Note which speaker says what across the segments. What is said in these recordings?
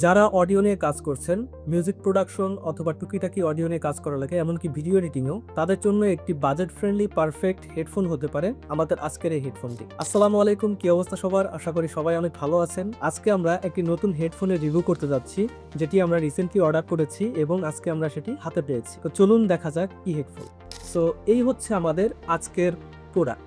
Speaker 1: যারা অডিও নিয়ে কাজ করছেন, মিউজিক প্রোডাকশন অথবা টুকিটাকি অডিও নিয়ে কাজ করা লাগে, এমনকি ভিডিও এডিটিংও, তাদের জন্য একটি বাজেট ফ্রেন্ডলি পারফেক্ট হেডফোন হতে পারে আমাদের আজকের এই হেডফোনটি। আসসালামু আলাইকুম, কি অবস্থা সবার? আশা করি সবাই অনেক ভালো আছেন। আজকে আমরা একটি নতুন হেডফোনের রিভিউ করতে যাচ্ছি, যেটি আমরা রিসেন্টলি অর্ডার করেছি এবং আজকে আমরা সেটি হাতে পেয়েছি। তো চলুন দেখা যাক কি হেডফোন। সো এই হচ্ছে আমাদের আজকের প্রোডাক্ট।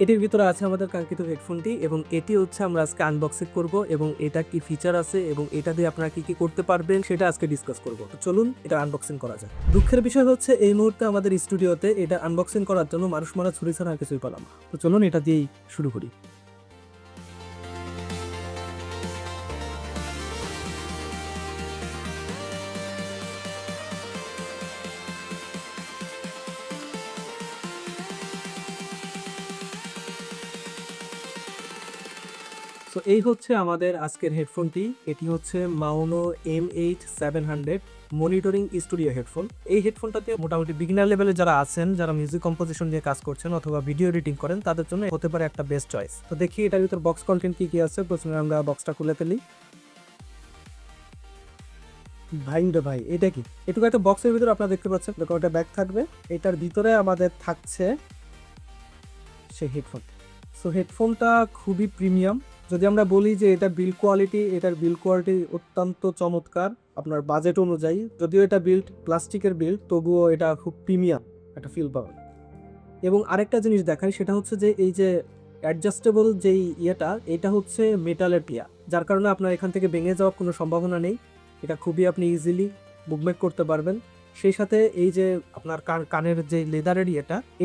Speaker 1: এটির ভিতরে আছে আমাদের কাঙ্ক্ষিত হেডফোনটি এবং এটি হচ্ছে আমরা আজকে আনবক্সিং করব এবং এটা কি ফিচার আছে এবং এটা দিয়ে আপনারা কি কি করতে পারবেন সেটা আজকে ডিসকাস করব। তো চলুন এটা আনবক্সিং করা যাক। দুঃখের বিষয় হচ্ছে এই মুহূর্তে আমাদের স্টুডিওতে এটা আনবক্সিং করার জন্য মানুষ মারা ছুরি ছাড়া আর কিছুই পেলাম না। তো চলুন এটা দিয়েই শুরু করি। তো এই হচ্ছে আমাদের আজকের হেডফোনটি। এটি হচ্ছে মাউনো M8700 মনিটরিং স্টুডিও হেডফোন। এই হেডফোনটাতে মোটামুটি বিগিনার লেভেলে যারা আছেন, যারা মিউজিক কম্পোজিশন নিয়ে কাজ করছেন অথবা ভিডিও এডিটিং করেন, তাদের জন্য হতে পারে একটা বেস্ট চয়েস। তো দেখি এটার ভিতর বক্স কন্টেন্ট কি কি আছে। প্রথমে আমরা বক্সটা খুলে ফেলি। ভাই এটা কি? এটুকু একটা বক্সের ভিতরে আপনারা দেখতে পাচ্ছেন একটা ব্যাগ থাকবে। এটার ভিতরে আমাদের থাকছে সেই হেডফোন। সো হেডফোনটা খুবই প্রিমিয়াম। যদি আমরা বলি যে এটার বিল্ড কোয়ালিটি অত্যন্ত চমৎকার আপনার বাজেট অনুযায়ী। যদিও এটা প্লাস্টিকের বিল্ড, তবুও এটা খুব প্রিমিয়াম একটা ফিল পাবেন। এবং আরেকটা জিনিস দেখাই, সেটা হচ্ছে যে এই যে অ্যাডজাস্টেবল যেই এটা হচ্ছে মেটালের পিয়া, যার কারণে আপনার এখান থেকে ভেঙে যাওয়ার কোনো সম্ভাবনা নেই। এটা খুবই আপনি ইজিলি মুভমেন্ট করতে পারবেন। সেই সাথে এই যে আপনার কানের যে লেদারের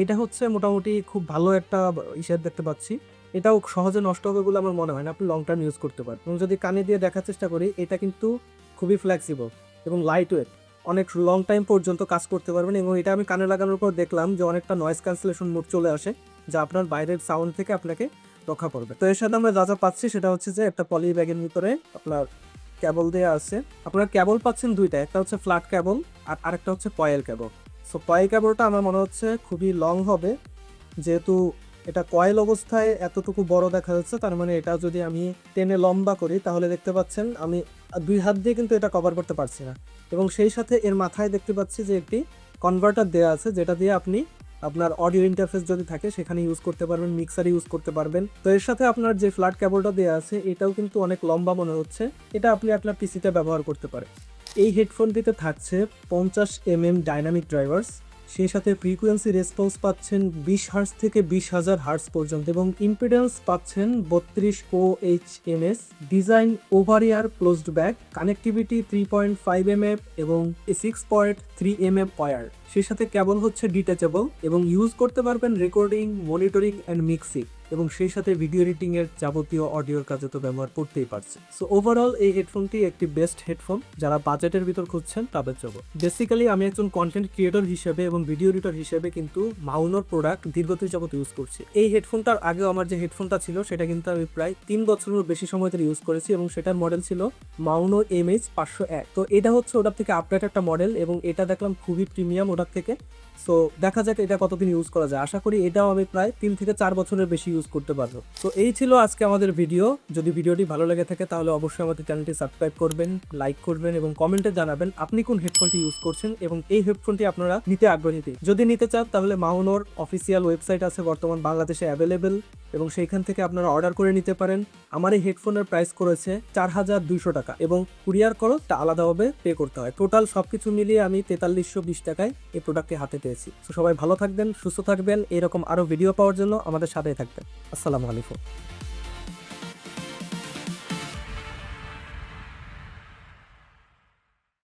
Speaker 1: এটা হচ্ছে মোটামুটি খুব ভালো একটা হিসেব দেখতে পাচ্ছি। এটাও সহজে নষ্ট হবে বলে আমার মনে হয় না। আপনি লং টার্ম ইউজ করতে পারেন। এবং যদি কানে দিয়ে দেখার চেষ্টা করি, এটা কিন্তু খুবই ফ্লেক্সিবল এবং লাইট ওয়েট, অনেক লং টাইম পর্যন্ত কাজ করতে পারবেন। এবং এটা আমি কানে লাগানোর পর দেখলাম যে অনেকটা নয়েজ ক্যান্সেলেশন মোড চলে আসে, যা আপনার বাইরের সাউন্ড থেকে আপনাকে রক্ষা করবে। তো এর সাথে আমরা যা পাচ্ছি সেটা হচ্ছে যে একটা পলি ব্যাগের ভিতরে আপনার কেবল দেওয়া আছে। আপনারা কেবল পাচ্ছেন দুইটা, একটা হচ্ছে ফ্ল্যাট কেবল আর আরেকটা হচ্ছে কয়েল কেবল। সো কয়েল কেবলটা আমার মনে হচ্ছে খুবই লং হবে, যেহেতু এটা কয়েল অবস্থায় এতটুকু বড় দেখা যাচ্ছে। তার মানে এটা যদি আমি টেনে লম্বা করি তাহলে দেখতে পাচ্ছেন আমি দুই হাত দিয়ে কিন্তু এটা কভার করতে পারছি না। এবং সেই সাথে এর মাথায় দেখতে পাচ্ছি যে একটি কনভার্টার দেওয়া আছে, যেটা দিয়ে আপনি আপনার অডিও ইন্টারফেস যদি থাকে সেখানে ইউজ করতে পারবেন, মিক্সার ইউজ করতে পারবেন। তো এর সাথে আপনার যে ফ্ল্যাট কেবলটা দেওয়া আছে এটাও কিন্তু অনেক লম্বা মনে হচ্ছে। এটা আপনি আপনার পিসিতে ব্যবহার করতে পারেন। এই হেডফোনটিতে থাকছে 50mm ডাইনামিক ড্রাইভার্স। সেই সাথে ফ্রিকোয়েন্সি রেসপন্স পাচ্ছেন 20 হার্টজ থেকে 20,000 হার্টজ পর্যন্ত এবং ইম্পিডেন্স পাচ্ছেন 32 OHMS। ডিজাইন ওভার ইয়ার ক্লোজড ব্যাক, কানেক্টিভিটি 3.5mm এবং 6.3mm ওয়্যার। সেই সাথে কেবল হচ্ছে ডিটাচেবল এবং ইউজ করতে পারবেন রেকর্ডিং, মনিটরিং অ্যান্ড মিক্সিং এবং সেই সাথে ভিডিও এডিটিং এর যাবতীয় অডিওর কাজে তো ব্যবহার করতেই পারছে। সো ওভারঅল এই হেডফোনটি একটি বেস্ট হেডফোন যারা বাজেটের ভিতর খুঁজছেন তাদের জন্য। বেসিক্যালি আমি একজন কন্টেন্ট ক্রিয়েটর হিসেবে এবং ভিডিও এডিটর হিসেবে কিন্তু মাউনোর প্রোডাক্ট দীর্ঘদিন যাবত ইউজ করছি। এই হেডফোনটার আগেও আমার যে হেডফোনটা ছিল সেটা কিন্তু আমি প্রায় 3 বছরের বেশি সময় ধরে ইউজ করেছি এবং সেটার মডেল ছিল মাউনো MH501। তো এটা হচ্ছে ওটার থেকে আপডেট একটা মডেল এবং এটা দেখলাম খুবই প্রিমিয়াম ওটার থেকে। সো দেখা যাক এটা কতদিন ইউজ করা যায়। আশা করি এটাও আমি প্রায় 3 থেকে 4 বছরের বেশি ইউজ করতে পারবো। তো এই ছিল আজকে আমাদের ভিডিও। যদি ভিডিওটি ভালো লেগে থাকে তাহলে অবশ্যই আমাদের চ্যানেলটি সাবস্ক্রাইব করবেন, লাইক করবেন এবং কমেন্টে জানাবেন আপনি কোন হেডফোনটি ইউজ করছেন এবং এই হেডফোনটি আপনারা নিতে আগ্রহী। যদি নিতে চান তাহলে মাউনোর অফিসিয়াল ওয়েবসাইট আছে বর্তমান বাংলাদেশে অ্যাভেলেবেল এবং সেইখান থেকে আপনারা অর্ডার করে নিতে পারেন। আমার এই হেডফোনের প্রাইস করেছে 4200 টাকা এবং কুরিয়ার খরচটা আলাদাভাবে পে করতে হয়। টোটাল সবকিছু মিলিয়ে আমি 4320 টাকায় এই প্রোডাক্টটি হাতে পেয়েছি। তো সবাই ভালো থাকবেন, সুস্থ থাকবেন। এরকম আরো ভিডিও পাওয়ার জন্য আমাদের সাথেই থাকবেন। আসসালামু আলাইকুম।